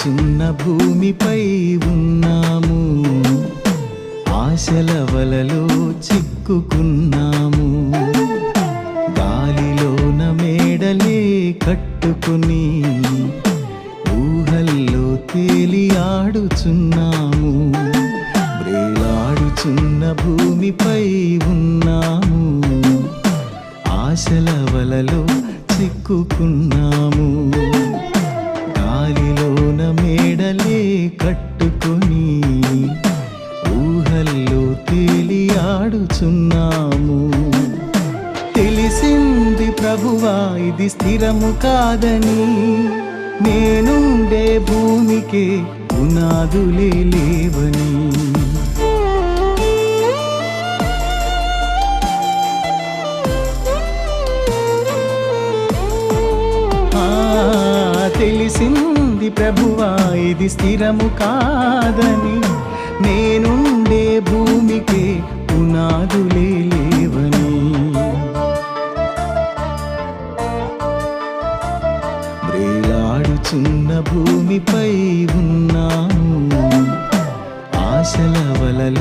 వేలాడుచున్న భూమిపై ఉన్నాము, ఆశల వలలో చిక్కుకున్నాము. గాలిలోన మేడలే కట్టుకుని ఊహల్లో తేలి ఆడుచున్నాము. వేలాడుచున్న భూమిపై ఉన్నాము, ఆశల వలలో చిక్కుకున్నాము. గాలిలోన మేడలే కట్టుకొని ఊహల్లో తేలి ఆడుచున్నాము. తెలిసింది ప్రభువా ఇది స్థిరము కాదని, నేనుండే భూమికే పునాదులే లేవని. తెలిసింది ప్రభువా ఇది స్థిరము కాదని, నేనుండే భూమికే పునాదులే లేవని. వేలాడుచున్న భూమిపై ఉన్నాము, ఆశల వలలో